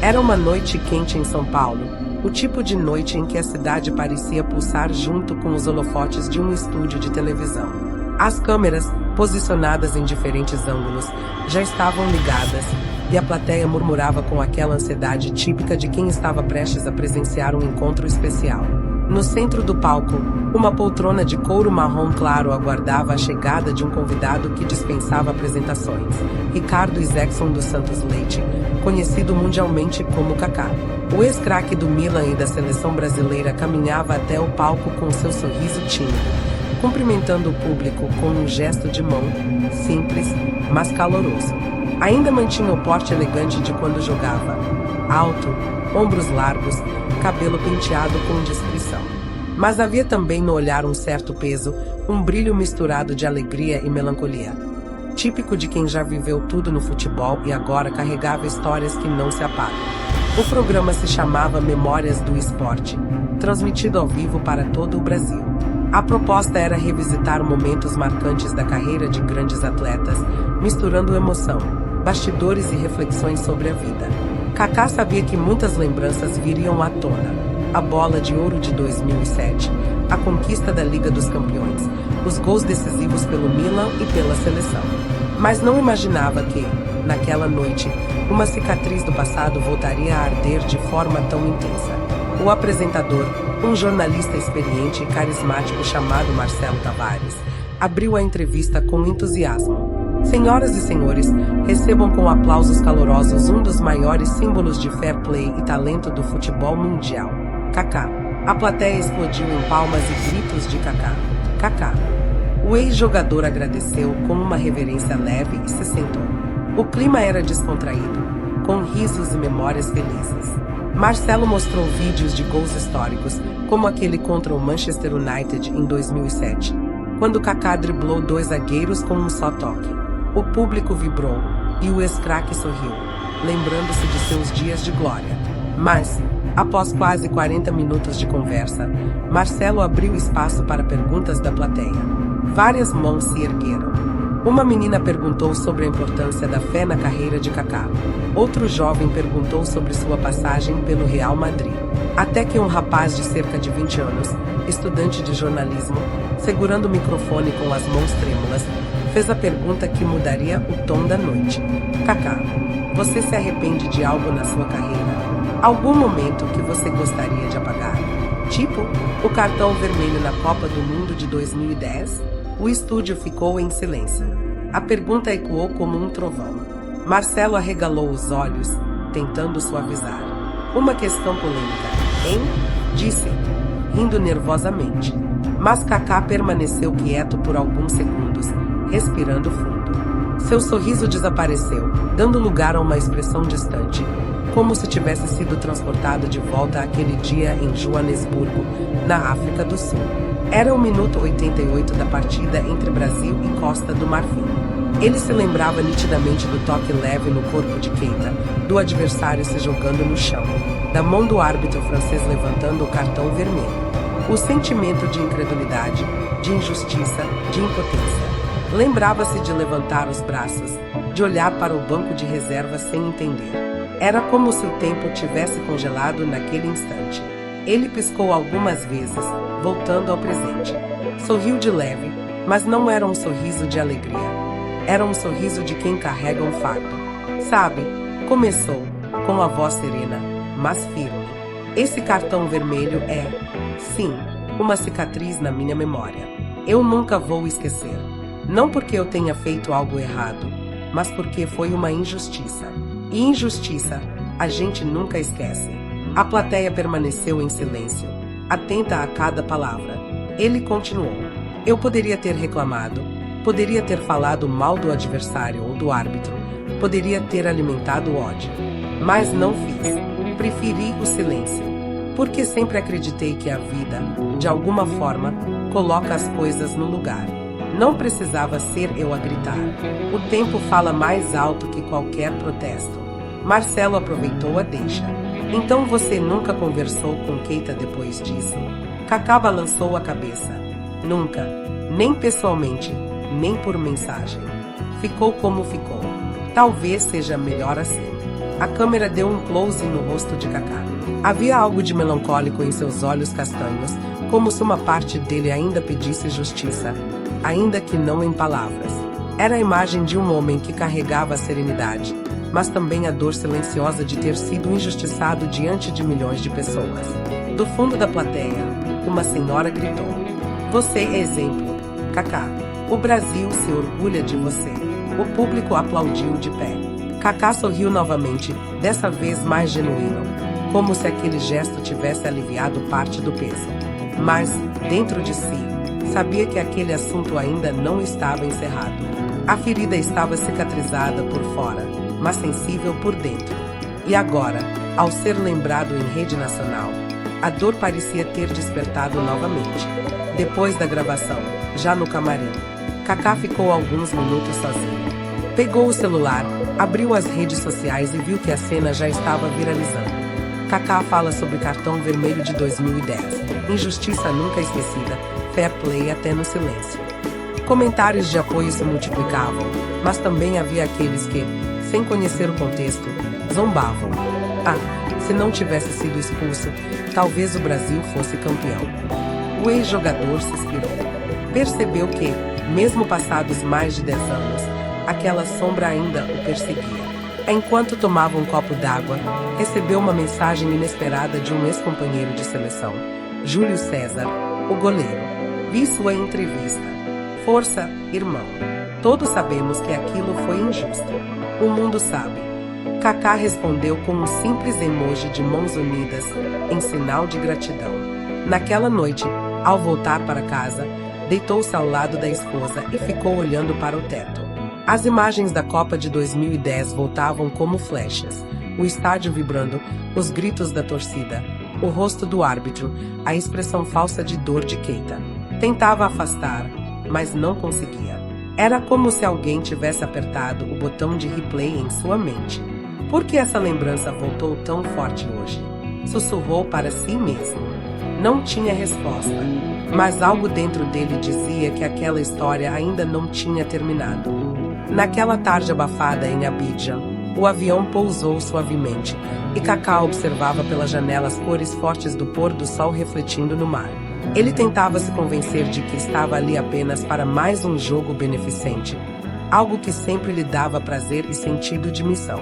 Era uma noite quente em São Paulo, o tipo de noite em que a cidade parecia pulsar junto com os holofotes de um estúdio de televisão. As câmeras, posicionadas em diferentes ângulos, já estavam ligadas, e a plateia murmurava com aquela ansiedade típica de quem estava prestes a presenciar um encontro especial. No centro do palco, uma poltrona de couro marrom claro aguardava a chegada de um convidado que dispensava apresentações, Ricardo Isaacson dos Santos Leite, conhecido mundialmente como Kaká. O ex-craque do Milan e da seleção brasileira caminhava até o palco com seu sorriso tímido, cumprimentando o público com um gesto de mão, simples, mas caloroso. Ainda mantinha o porte elegante de quando jogava. Alto, ombros largos, cabelo penteado com discrição. Mas havia também no olhar um certo peso, um brilho misturado de alegria e melancolia. Típico de quem já viveu tudo no futebol e agora carregava histórias que não se apagam. O programa se chamava Memórias do Esporte, transmitido ao vivo para todo o Brasil. A proposta era revisitar momentos marcantes da carreira de grandes atletas, misturando emoção, bastidores e reflexões sobre a vida. Kaká sabia que muitas lembranças viriam à tona. A bola de ouro de 2007, a conquista da Liga dos Campeões, os gols decisivos pelo Milan e pela seleção. Mas não imaginava que, naquela noite, uma cicatriz do passado voltaria a arder de forma tão intensa. O apresentador, um jornalista experiente e carismático chamado Marcelo Tavares, abriu a entrevista com entusiasmo. Senhoras e senhores, recebam com aplausos calorosos um dos maiores símbolos de fair play e talento do futebol mundial, Kaká. A plateia explodiu em palmas e gritos de Kaká. Kaká. O ex-jogador agradeceu com uma reverência leve e se sentou. O clima era descontraído, com risos e memórias felizes. Marcelo mostrou vídeos de gols históricos, como aquele contra o Manchester United em 2007, quando Kaká driblou 2 zagueiros com um só toque. O público vibrou, e o ex-craque sorriu, lembrando-se de seus dias de glória. Mas, após quase 40 minutos de conversa, Marcelo abriu espaço para perguntas da plateia. Várias mãos se ergueram. Uma menina perguntou sobre a importância da fé na carreira de Kaká. Outro jovem perguntou sobre sua passagem pelo Real Madrid. Até que um rapaz de cerca de 20 anos, estudante de jornalismo, segurando o microfone com as mãos trêmulas, fez a pergunta que mudaria o tom da noite. Kaká, você se arrepende de algo na sua carreira? Algum momento que você gostaria de apagar? Tipo, o cartão vermelho na Copa do Mundo de 2010? O estúdio ficou em silêncio. A pergunta ecoou como um trovão. Marcelo arregalou os olhos, tentando suavizar. Uma questão polêmica, hein? Disse, rindo nervosamente. Mas Kaká permaneceu quieto por alguns segundos, respirando fundo. Seu sorriso desapareceu, dando lugar a uma expressão distante, como se tivesse sido transportado de volta àquele dia em Joanesburgo, na África do Sul. Era o minuto 88 da partida entre Brasil e Costa do Marfim. Ele se lembrava nitidamente do toque leve no corpo de Keita, do adversário se jogando no chão, da mão do árbitro francês levantando o cartão vermelho. O sentimento de incredulidade, de injustiça, de impotência. Lembrava-se de levantar os braços, de olhar para o banco de reserva sem entender. Era como se o tempo tivesse congelado naquele instante. Ele piscou algumas vezes, voltando ao presente. Sorriu de leve, mas não era um sorriso de alegria. Era um sorriso de quem carrega um fardo. Sabe, começou, com a voz serena, mas firme. Esse cartão vermelho é, sim, uma cicatriz na minha memória. Eu nunca vou esquecer. Não porque eu tenha feito algo errado, mas porque foi uma injustiça. E injustiça, a gente nunca esquece. A plateia permaneceu em silêncio, atenta a cada palavra. Ele continuou. Eu poderia ter reclamado, poderia ter falado mal do adversário ou do árbitro, poderia ter alimentado o ódio. Mas não fiz. Preferi o silêncio. Porque sempre acreditei que a vida, de alguma forma, coloca as coisas no lugar. Não precisava ser eu a gritar. O tempo fala mais alto que qualquer protesto. Marcelo aproveitou a deixa. Então você nunca conversou com Keita depois disso? Kaká balançou a cabeça. Nunca. Nem pessoalmente, nem por mensagem. Ficou como ficou. Talvez seja melhor assim. A câmera deu um close no rosto de Kaká. Havia algo de melancólico em seus olhos castanhos, como se uma parte dele ainda pedisse justiça, ainda que não em palavras. Era a imagem de um homem que carregava a serenidade, mas também a dor silenciosa de ter sido injustiçado diante de milhões de pessoas. Do fundo da plateia, uma senhora gritou: "Você é exemplo, Kaká. O Brasil se orgulha de você." O público aplaudiu de pé. Kaká sorriu novamente, dessa vez mais genuíno, como se aquele gesto tivesse aliviado parte do peso. Mas, dentro de si, sabia que aquele assunto ainda não estava encerrado. A ferida estava cicatrizada por fora, mas sensível por dentro. E agora, ao ser lembrado em rede nacional, a dor parecia ter despertado novamente. Depois da gravação, já no camarim, Kaká ficou alguns minutos sozinho. Pegou o celular, abriu as redes sociais e viu que a cena já estava viralizando. Kaká fala sobre Cartão Vermelho de 2010, injustiça nunca esquecida, fair play até no silêncio. Comentários de apoio se multiplicavam, mas também havia aqueles que, sem conhecer o contexto, zombavam. Se não tivesse sido expulso, talvez o Brasil fosse campeão. O ex-jogador suspirou. Percebeu que, mesmo passados mais de 10 anos, aquela sombra ainda o perseguia. Enquanto tomava um copo d'água, recebeu uma mensagem inesperada de um ex-companheiro de seleção, Júlio César, o goleiro. Vi sua entrevista. Força, irmão. Todos sabemos que aquilo foi injusto. O mundo sabe. Kaká respondeu com um simples emoji de mãos unidas, em sinal de gratidão. Naquela noite, ao voltar para casa, deitou-se ao lado da esposa e ficou olhando para o teto. As imagens da Copa de 2010 voltavam como flechas, o estádio vibrando, os gritos da torcida, o rosto do árbitro, a expressão falsa de dor de Keita. Tentava afastar, mas não conseguia. Era como se alguém tivesse apertado o botão de replay em sua mente. Por que essa lembrança voltou tão forte hoje? Sussurrou para si mesmo. Não tinha resposta, mas algo dentro dele dizia que aquela história ainda não tinha terminado. Naquela tarde abafada em Abidjan, o avião pousou suavemente, e Kaká observava pela janela as cores fortes do pôr do sol refletindo no mar. Ele tentava se convencer de que estava ali apenas para mais um jogo beneficente, algo que sempre lhe dava prazer e sentido de missão.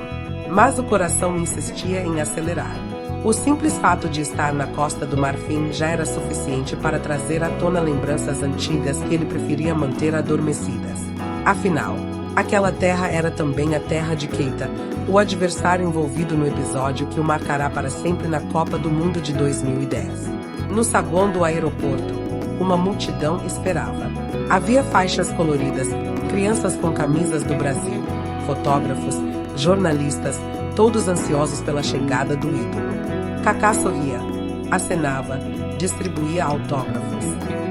Mas o coração insistia em acelerar. O simples fato de estar na Costa do Marfim já era suficiente para trazer à tona lembranças antigas que ele preferia manter adormecidas. Afinal, aquela terra era também a terra de Keita, o adversário envolvido no episódio que o marcará para sempre na Copa do Mundo de 2010. No saguão do aeroporto, uma multidão esperava. Havia faixas coloridas, crianças com camisas do Brasil, fotógrafos, jornalistas, todos ansiosos pela chegada do ídolo. Kaká sorria, acenava, distribuía autógrafos.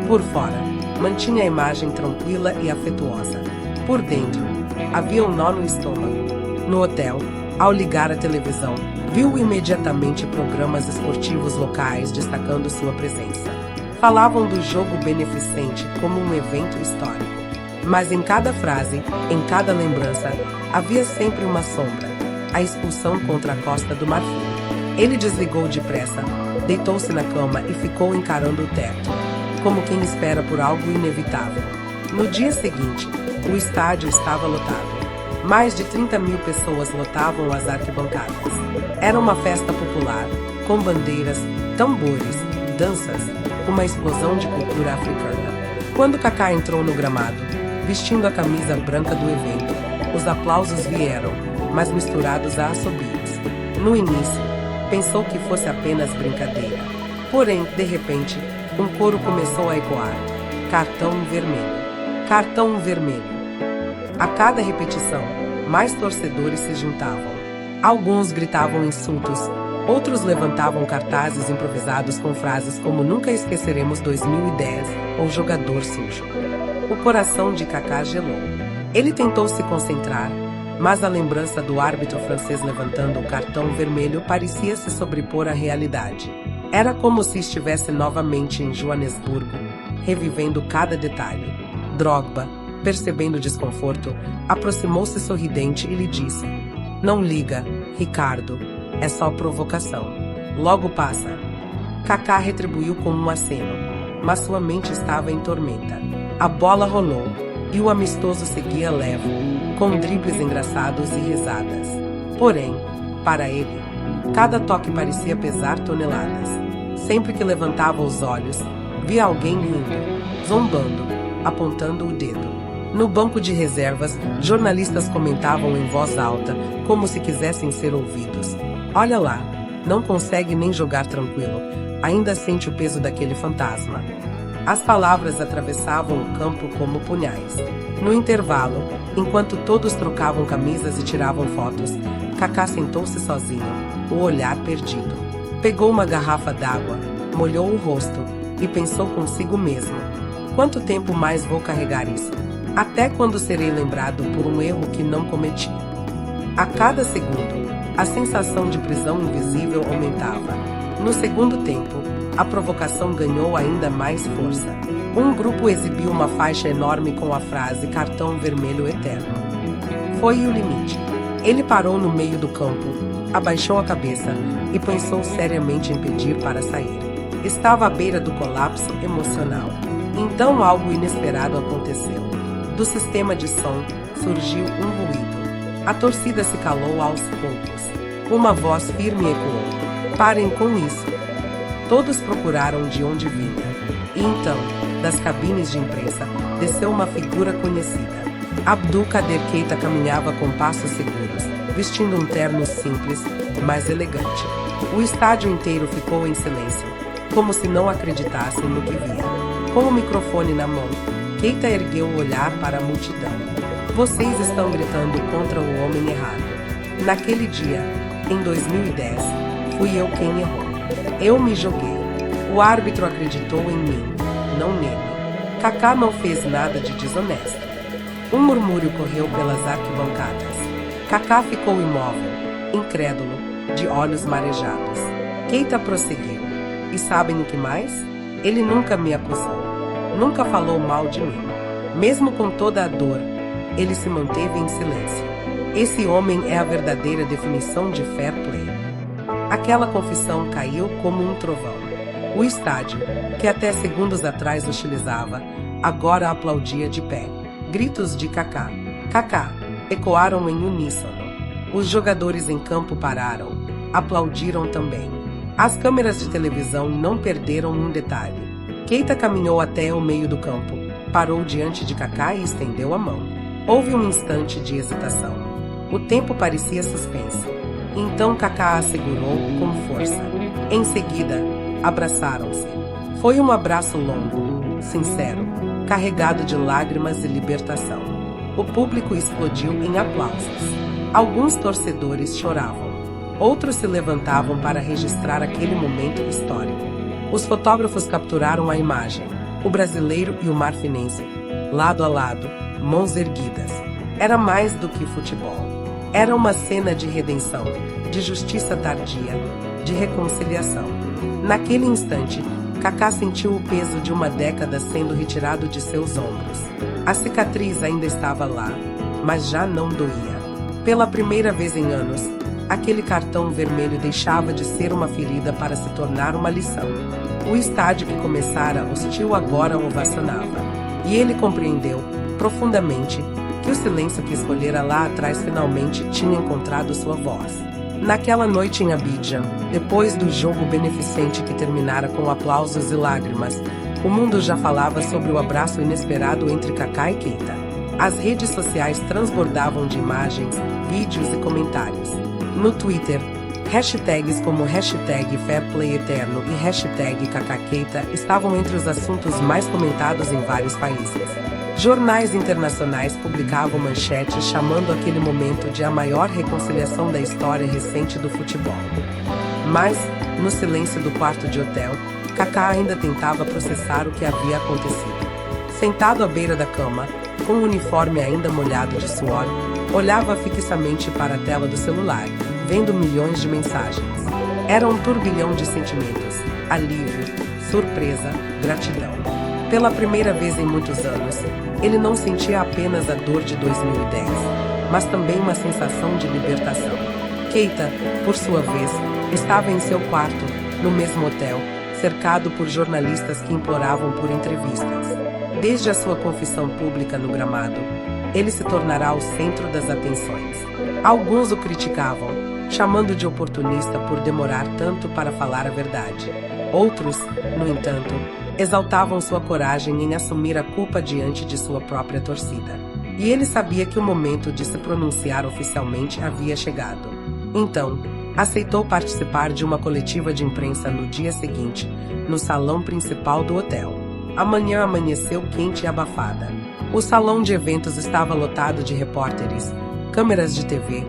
Por fora, mantinha a imagem tranquila e afetuosa. Por dentro, havia um nó no estômago. No hotel, ao ligar a televisão, viu imediatamente programas esportivos locais destacando sua presença. Falavam do jogo beneficente como um evento histórico. Mas em cada frase, em cada lembrança, havia sempre uma sombra: a expulsão contra a Costa do Marfim. Ele desligou depressa, deitou-se na cama e ficou encarando o teto, como quem espera por algo inevitável. No dia seguinte, o estádio estava lotado. Mais de 30.000 pessoas lotavam as arquibancadas. Era uma festa popular, com bandeiras, tambores, danças, uma explosão de cultura africana. Quando Kaká entrou no gramado, vestindo a camisa branca do evento, os aplausos vieram, mas misturados a assobios. No início, pensou que fosse apenas brincadeira. Porém, de repente, um coro começou a ecoar: cartão vermelho. Cartão vermelho. A cada repetição, mais torcedores se juntavam. Alguns gritavam insultos, outros levantavam cartazes improvisados com frases como "Nunca esqueceremos 2010" ou "Jogador sujo". O coração de Kaká gelou. Ele tentou se concentrar, mas a lembrança do árbitro francês levantando o cartão vermelho parecia se sobrepor à realidade. Era como se estivesse novamente em Joanesburgo, revivendo cada detalhe. Drogba, percebendo o desconforto, aproximou-se sorridente e lhe disse: "Não liga, Ricardo, é só provocação. Logo passa. Kaká retribuiu com um aceno, mas sua mente estava em tormenta. A bola rolou, e o amistoso seguia levo, com dribles engraçados e risadas. Porém, para ele, cada toque parecia pesar toneladas. Sempre que levantava os olhos, via alguém rindo, zombando, apontando o dedo. No banco de reservas, jornalistas comentavam em voz alta, como se quisessem ser ouvidos. Olha lá, não consegue nem jogar tranquilo, ainda sente o peso daquele fantasma. As palavras atravessavam o campo como punhais. No intervalo, enquanto todos trocavam camisas e tiravam fotos, Kaká sentou-se sozinho, o olhar perdido. Pegou uma garrafa d'água, molhou o rosto e pensou consigo mesmo: quanto tempo mais vou carregar isso? Até quando serei lembrado por um erro que não cometi? A cada segundo, a sensação de prisão invisível aumentava. No segundo tempo, a provocação ganhou ainda mais força. Um grupo exibiu uma faixa enorme com a frase "Cartão vermelho eterno". Foi o limite. Ele parou no meio do campo, abaixou a cabeça e pensou seriamente em pedir para sair. Estava à beira do colapso emocional. Então algo inesperado aconteceu. Do sistema de som surgiu um ruído. A torcida se calou aos poucos. Uma voz firme ecoou: "Parem com isso." Todos procuraram de onde vinha. E então, das cabines de imprensa, desceu uma figura conhecida. Abdul Kader Keita caminhava com passos seguros, vestindo um terno simples, mas elegante. O estádio inteiro ficou em silêncio, como se não acreditassem no que via. Com o microfone na mão, Keita ergueu o olhar para a multidão. "Vocês estão gritando contra o homem errado. Naquele dia, em 2010, fui eu quem errou. Eu me joguei. O árbitro acreditou em mim, não nele. Kaká não fez nada de desonesto." Um murmúrio correu pelas arquibancadas. Kaká ficou imóvel, incrédulo, de olhos marejados. Keita prosseguiu: "E sabem o que mais? Ele nunca me acusou. Nunca falou mal de mim. Mesmo com toda a dor, ele se manteve em silêncio. Esse homem é a verdadeira definição de fair play." Aquela confissão caiu como um trovão. O estádio, que até segundos atrás hostilizava, agora aplaudia de pé. Gritos de "Kaká! Kaká!" ecoaram em uníssono. Os jogadores em campo pararam, aplaudiram também. As câmeras de televisão não perderam um detalhe. Keita caminhou até o meio do campo, parou diante de Kaká e estendeu a mão. Houve um instante de hesitação. O tempo parecia suspenso. Então Kaká a segurou com força. Em seguida, abraçaram-se. Foi um abraço longo, sincero, carregado de lágrimas e libertação. O público explodiu em aplausos. Alguns torcedores choravam. Outros se levantavam para registrar aquele momento histórico. Os fotógrafos capturaram a imagem, o brasileiro e o marfinense, lado a lado, mãos erguidas. Era mais do que futebol. Era uma cena de redenção, de justiça tardia, de reconciliação. Naquele instante, Kaká sentiu o peso de uma década sendo retirado de seus ombros. A cicatriz ainda estava lá, mas já não doía. Pela primeira vez em anos, aquele cartão vermelho deixava de ser uma ferida para se tornar uma lição. O estádio que começara hostil agora ovacionava. E ele compreendeu, profundamente, que o silêncio que escolhera lá atrás finalmente tinha encontrado sua voz. Naquela noite em Abidjan, depois do jogo beneficente que terminara com aplausos e lágrimas, o mundo já falava sobre o abraço inesperado entre Kaká e Keita. As redes sociais transbordavam de imagens, vídeos e comentários. No Twitter, hashtags como #FairPlayEterno e #KakáKeita estavam entre os assuntos mais comentados em vários países. Jornais internacionais publicavam manchetes chamando aquele momento de a maior reconciliação da história recente do futebol. Mas, no silêncio do quarto de hotel, Kaká ainda tentava processar o que havia acontecido. Sentado à beira da cama, com o uniforme ainda molhado de suor, olhava fixamente para a tela do celular, vendo milhões de mensagens. Era um turbilhão de sentimentos: alívio, surpresa, gratidão. Pela primeira vez em muitos anos, ele não sentia apenas a dor de 2010, mas também uma sensação de libertação. Keita, por sua vez, estava em seu quarto, no mesmo hotel, cercado por jornalistas que imploravam por entrevistas. Desde a sua confissão pública no gramado, ele se tornará o centro das atenções. Alguns o criticavam, chamando de oportunista por demorar tanto para falar a verdade. Outros, no entanto, exaltavam sua coragem em assumir a culpa diante de sua própria torcida. E ele sabia que o momento de se pronunciar oficialmente havia chegado. Então, aceitou participar de uma coletiva de imprensa no dia seguinte, no salão principal do hotel. A manhã amanheceu quente e abafada. O salão de eventos estava lotado de repórteres, câmeras de TV,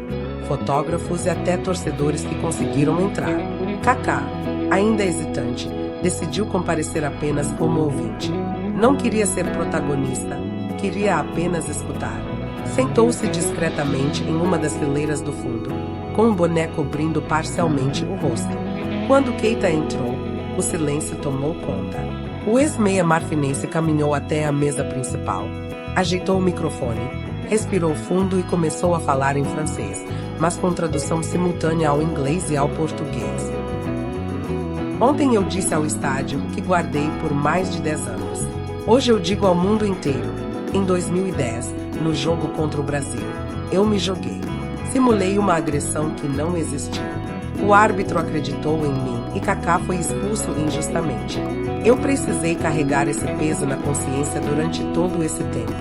fotógrafos e até torcedores que conseguiram entrar. Kaká, ainda hesitante, decidiu comparecer apenas como ouvinte. Não queria ser protagonista, queria apenas escutar. Sentou-se discretamente em uma das fileiras do fundo, com um boné cobrindo parcialmente o rosto. Quando Keita entrou, o silêncio tomou conta. O ex-meia marfinense caminhou até a mesa principal, ajeitou o microfone, respirou fundo e começou a falar em francês, mas com tradução simultânea ao inglês e ao português. Ontem eu disse ao estádio que guardei por mais de 10 anos. Hoje eu digo ao mundo inteiro. Em 2010, no jogo contra o Brasil, eu me joguei. Simulei uma agressão que não existiu. O árbitro acreditou em mim e Kaká foi expulso injustamente. Eu precisei carregar esse peso na consciência durante todo esse tempo.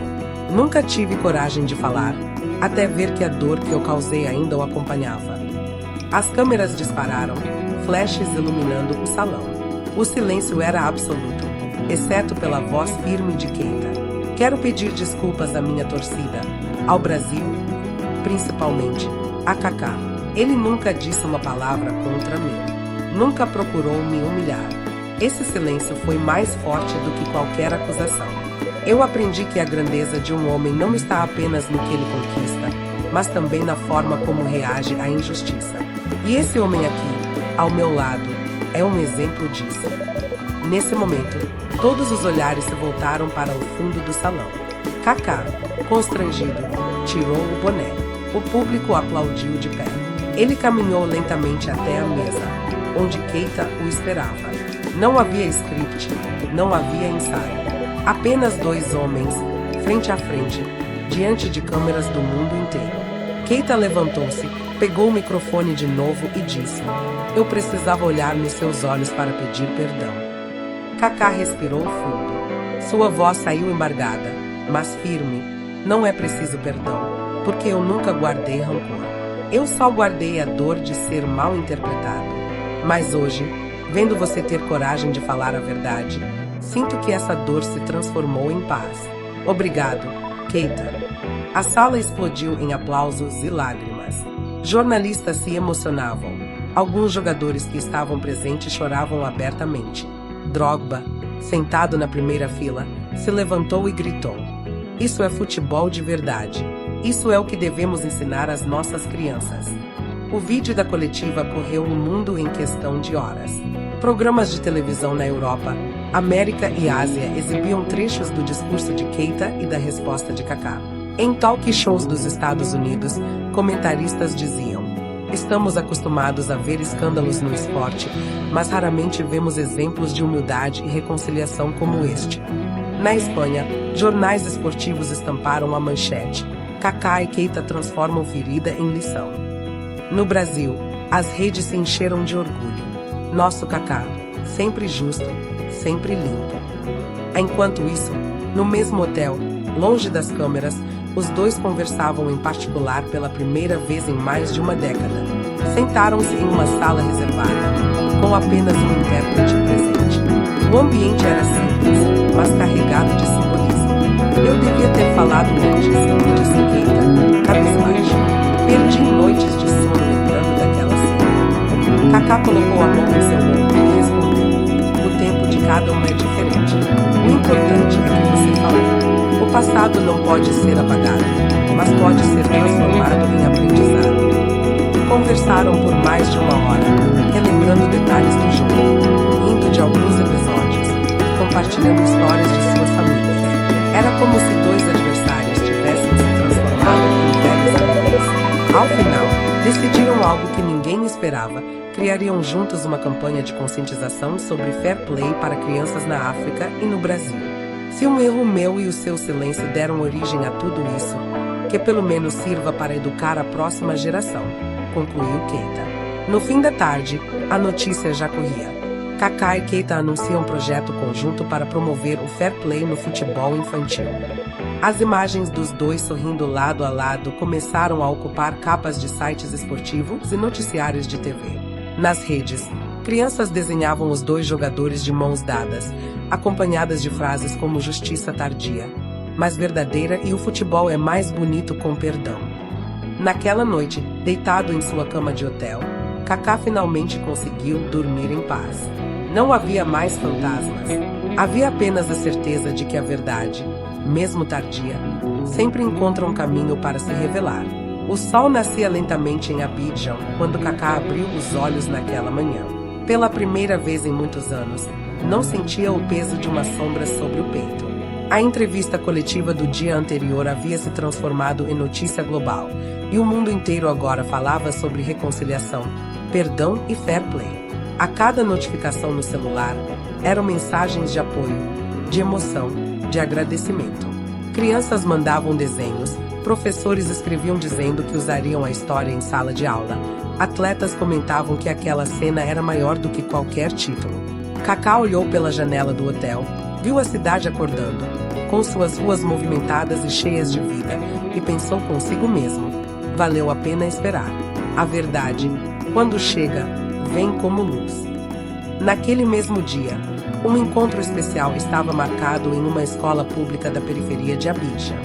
Nunca tive coragem de falar, até ver que a dor que eu causei ainda o acompanhava. As câmeras dispararam, flashes iluminando o salão. O silêncio era absoluto, exceto pela voz firme de Keita. Quero pedir desculpas à minha torcida, ao Brasil, principalmente a Kaká. Ele nunca disse uma palavra contra mim. Nunca procurou me humilhar. Esse silêncio foi mais forte do que qualquer acusação. Eu aprendi que a grandeza de um homem não está apenas no que ele conquista, mas também na forma como reage à injustiça. E esse homem aqui, ao meu lado, é um exemplo disso. Nesse momento, todos os olhares se voltaram para o fundo do salão. Kaká, constrangido, tirou o boné. O público aplaudiu de pé. Ele caminhou lentamente até a mesa, onde Keita o esperava. Não havia script, não havia ensaio. Apenas dois homens, frente a frente, diante de câmeras do mundo inteiro. Keita levantou-se, pegou o microfone de novo e disse: "Eu precisava olhar nos seus olhos para pedir perdão." Kaká respirou fundo. Sua voz saiu embargada, mas firme. "Não é preciso perdão, porque eu nunca guardei rancor. Eu só guardei a dor de ser mal interpretado. Mas hoje, vendo você ter coragem de falar a verdade, sinto que essa dor se transformou em paz. Obrigado, Keita." A sala explodiu em aplausos e lágrimas. Jornalistas se emocionavam. Alguns jogadores que estavam presentes choravam abertamente. Drogba, sentado na primeira fila, se levantou e gritou: "Isso é futebol de verdade. Isso é o que devemos ensinar às nossas crianças." O vídeo da coletiva correu o mundo em questão de horas. Programas de televisão na Europa, América e Ásia exibiam trechos do discurso de Keita e da resposta de Kaká. Em talk shows dos Estados Unidos, comentaristas diziam: "Estamos acostumados a ver escândalos no esporte, mas raramente vemos exemplos de humildade e reconciliação como este." Na Espanha, jornais esportivos estamparam a manchete: "Kaká e Keita transformam ferida em lição." No Brasil, as redes se encheram de orgulho. Nosso Kaká, sempre justo, sempre limpo. Enquanto isso, no mesmo hotel, longe das câmeras, os dois conversavam em particular pela primeira vez em mais de uma década. Sentaram-se em uma sala reservada, com apenas um intérprete presente. O ambiente era simples, mas carregado de simbolismo. "Eu devia ter falado antes", disse Keita, cabisbaixo. "Perdi noites de sono lembrando daquela cena." Kaká colocou a mão no seu ombro e respondeu: "O tempo de cada um é diferente. O importante é que você falou. O passado não pode ser apagado, mas pode ser transformado em aprendizado." Conversaram por mais de uma hora, relembrando detalhes do jogo, rindo de alguns episódios, compartilhando histórias de suas famílias. Era como se dois adversários tivessem se transformado em velhos amigos. Ao final, decidiram algo que esperava, criariam juntos uma campanha de conscientização sobre fair play para crianças na África e no Brasil. Se um erro meu e o seu silêncio deram origem a tudo isso, que pelo menos sirva para educar a próxima geração, concluiu Keita. No fim da tarde, a notícia já corria. Kaká e Keita anunciam um projeto conjunto para promover o fair play no futebol infantil. As imagens dos dois sorrindo lado a lado começaram a ocupar capas de sites esportivos e noticiários de TV. Nas redes, crianças desenhavam os dois jogadores de mãos dadas, acompanhadas de frases como justiça tardia, mas verdadeira e o futebol é mais bonito com perdão. Naquela noite, deitado em sua cama de hotel, Kaká finalmente conseguiu dormir em paz. Não havia mais fantasmas. Havia apenas a certeza de que a verdade, mesmo tardia, sempre encontra um caminho para se revelar. O sol nascia lentamente em Abidjan quando Kaká abriu os olhos naquela manhã. Pela primeira vez em muitos anos, não sentia o peso de uma sombra sobre o peito. A entrevista coletiva do dia anterior havia se transformado em notícia global, e o mundo inteiro agora falava sobre reconciliação, perdão e fair play. A cada notificação no celular, eram mensagens de apoio, de emoção, de agradecimento. Crianças mandavam desenhos, professores escreviam dizendo que usariam a história em sala de aula, atletas comentavam que aquela cena era maior do que qualquer título. Kaká olhou pela janela do hotel, viu a cidade acordando, com suas ruas movimentadas e cheias de vida, e pensou consigo mesmo: valeu a pena esperar. A verdade, quando chega, vem como luz. Naquele mesmo dia, um encontro especial estava marcado em uma escola pública da periferia de Abidjan.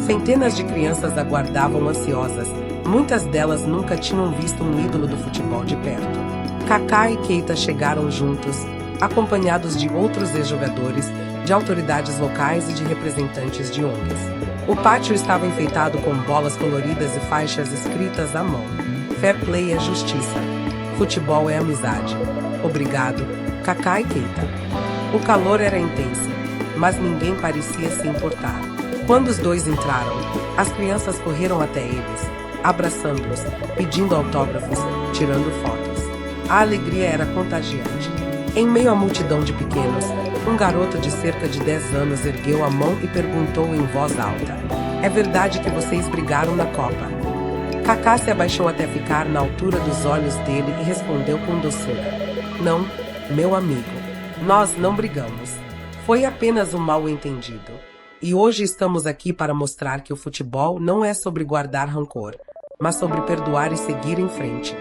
Centenas de crianças aguardavam ansiosas, muitas delas nunca tinham visto um ídolo do futebol de perto. Kaká e Keita chegaram juntos, acompanhados de outros ex-jogadores, de autoridades locais e de representantes de ONGs. O pátio estava enfeitado com bolas coloridas e faixas escritas à mão. Fair play é justiça. Futebol é amizade. Obrigado, Kaká e Keita. O calor era intenso, mas ninguém parecia se importar. Quando os dois entraram, as crianças correram até eles, abraçando-os, pedindo autógrafos, tirando fotos. A alegria era contagiante. Em meio à multidão de pequenos, um garoto de cerca de 10 anos ergueu a mão e perguntou em voz alta: é verdade que vocês brigaram na Copa? Kaká se abaixou até ficar na altura dos olhos dele e respondeu com doçura: não, meu amigo, nós não brigamos. Foi apenas um mal-entendido. E hoje estamos aqui para mostrar que o futebol não é sobre guardar rancor, mas sobre perdoar e seguir em frente.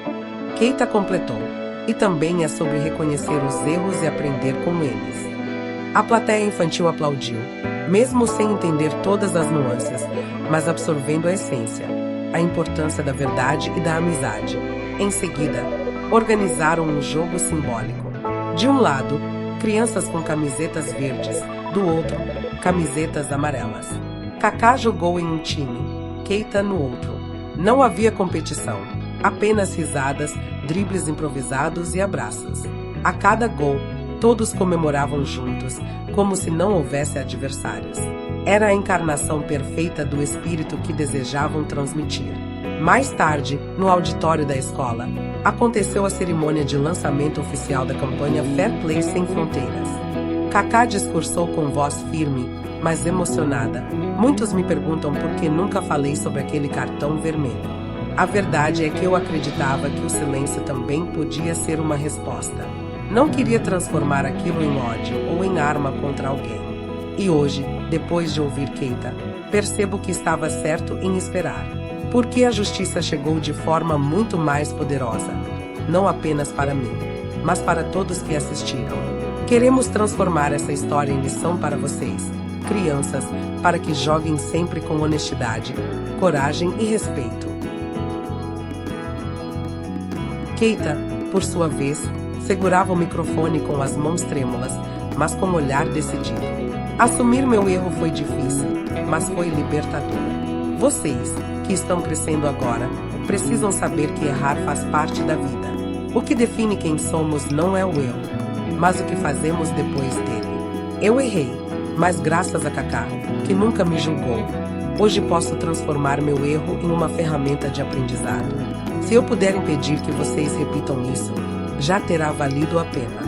Keita completou: e também é sobre reconhecer os erros e aprender com eles. A plateia infantil aplaudiu, mesmo sem entender todas as nuances, mas absorvendo a essência, a importância da verdade e da amizade. Em seguida, organizaram um jogo simbólico. De um lado, crianças com camisetas verdes, do outro, camisetas amarelas. Kaká jogou em um time, Keita no outro. Não havia competição, apenas risadas, dribles improvisados e abraços. A cada gol, todos comemoravam juntos, como se não houvesse adversários. Era a encarnação perfeita do espírito que desejavam transmitir. Mais tarde, no auditório da escola, aconteceu a cerimônia de lançamento oficial da campanha Fair Play Sem Fronteiras. Kaká discursou com voz firme, mas emocionada. Muitos me perguntam por que nunca falei sobre aquele cartão vermelho. A verdade é que eu acreditava que o silêncio também podia ser uma resposta. Não queria transformar aquilo em ódio ou em arma contra alguém. E hoje, depois de ouvir Keita, percebo que estava certo em esperar. Porque a justiça chegou de forma muito mais poderosa. Não apenas para mim, mas para todos que assistiram. Queremos transformar essa história em lição para vocês, crianças, para que joguem sempre com honestidade, coragem e respeito. Keita, por sua vez, segurava o microfone com as mãos trêmulas, mas com um olhar decidido. Assumir meu erro foi difícil, mas foi libertador. Vocês, que estão crescendo agora, precisam saber que errar faz parte da vida. O que define quem somos não é o eu, mas o que fazemos depois dele. Eu errei, mas graças a Kaká, que nunca me julgou, hoje posso transformar meu erro em uma ferramenta de aprendizado. Se eu puder impedir que vocês repitam isso, já terá valido a pena.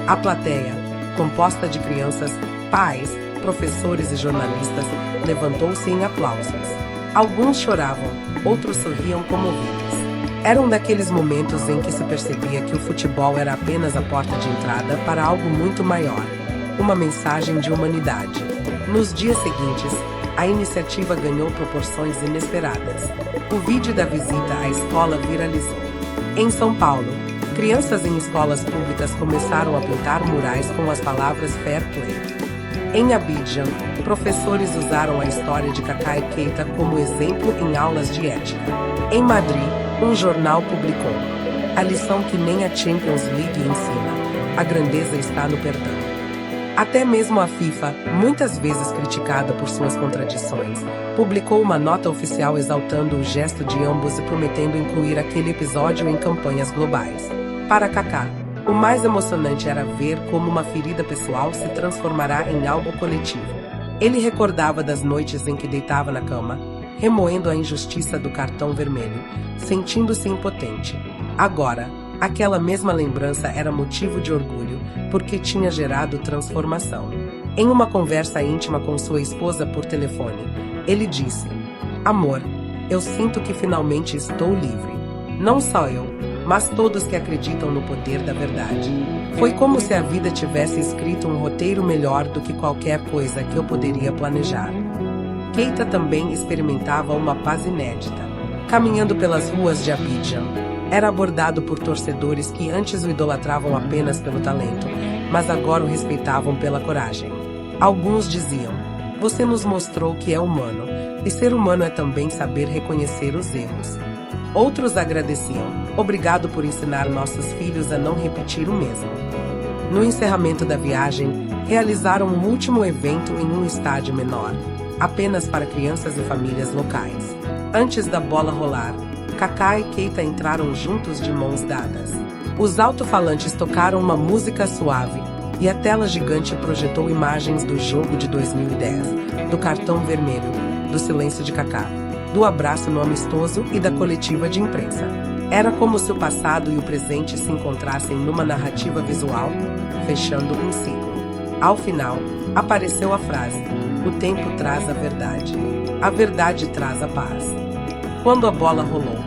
A plateia, composta de crianças, pais, professores e jornalistas, levantou-se em aplausos. Alguns choravam, outros sorriam comovidos. Era um daqueles momentos em que se percebia que o futebol era apenas a porta de entrada para algo muito maior, uma mensagem de humanidade. Nos dias seguintes, a iniciativa ganhou proporções inesperadas. O vídeo da visita à escola viralizou. Em São Paulo, crianças em escolas públicas começaram a pintar murais com as palavras Fair Play. Em Abidjan, professores usaram a história de Kaká e Keita como exemplo em aulas de ética. Em Madrid, um jornal publicou: a lição que nem a Champions League ensina: a grandeza está no perdão. Até mesmo a FIFA, muitas vezes criticada por suas contradições, publicou uma nota oficial exaltando o gesto de ambos e prometendo incluir aquele episódio em campanhas globais. Para Kaká, o mais emocionante era ver como uma ferida pessoal se transformará em algo coletivo. Ele recordava das noites em que deitava na cama, remoendo a injustiça do cartão vermelho, sentindo-se impotente. Agora, aquela mesma lembrança era motivo de orgulho, porque tinha gerado transformação. Em uma conversa íntima com sua esposa por telefone, ele disse: amor, eu sinto que finalmente estou livre. Não só eu, mas todos que acreditam no poder da verdade. Foi como se a vida tivesse escrito um roteiro melhor do que qualquer coisa que eu poderia planejar. Keita também experimentava uma paz inédita. Caminhando pelas ruas de Abidjan, era abordado por torcedores que antes o idolatravam apenas pelo talento, mas agora o respeitavam pela coragem. Alguns diziam: você nos mostrou que é humano, e ser humano é também saber reconhecer os erros. Outros agradeciam: obrigado por ensinar nossos filhos a não repetir o mesmo. No encerramento da viagem, realizaram um último evento em um estádio menor, apenas para crianças e famílias locais. Antes da bola rolar, Kaká e Keita entraram juntos de mãos dadas. Os alto-falantes tocaram uma música suave, e a tela gigante projetou imagens do jogo de 2010, do cartão vermelho, do silêncio de Kaká, do abraço no amistoso e da coletiva de imprensa. Era como se o passado e o presente se encontrassem numa narrativa visual, fechando um ciclo. Ao final, apareceu a frase: o tempo traz a verdade traz a paz. Quando a bola rolou,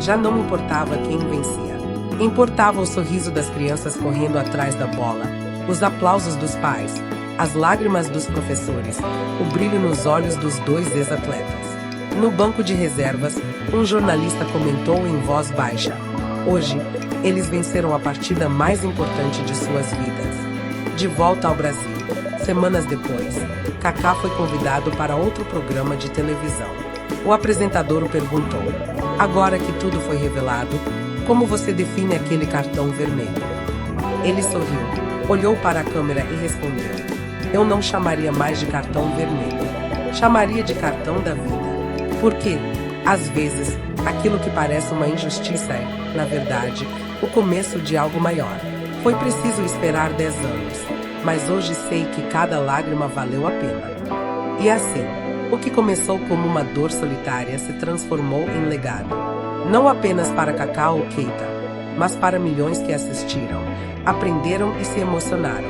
já não importava quem vencia. Importava o sorriso das crianças correndo atrás da bola, os aplausos dos pais, as lágrimas dos professores, o brilho nos olhos dos dois ex-atletas. No banco de reservas, um jornalista comentou em voz baixa: hoje, eles venceram a partida mais importante de suas vidas. De volta ao Brasil, semanas depois, Kaká foi convidado para outro programa de televisão. O apresentador o perguntou: agora que tudo foi revelado, como você define aquele cartão vermelho? Ele sorriu, olhou para a câmera e respondeu: eu não chamaria mais de cartão vermelho, chamaria de cartão da vida. Porque, às vezes, aquilo que parece uma injustiça é, na verdade, o começo de algo maior. Foi preciso esperar 10 anos, mas hoje sei que cada lágrima valeu a pena. E assim, o que começou como uma dor solitária se transformou em legado. Não apenas para Kaká ou Keita, mas para milhões que assistiram, aprenderam e se emocionaram.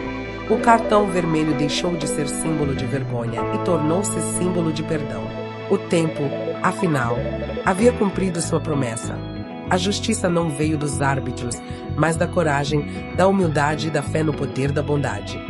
O cartão vermelho deixou de ser símbolo de vergonha e tornou-se símbolo de perdão. O tempo, afinal, havia cumprido sua promessa. A justiça não veio dos árbitros, mas da coragem, da humildade e da fé no poder da bondade.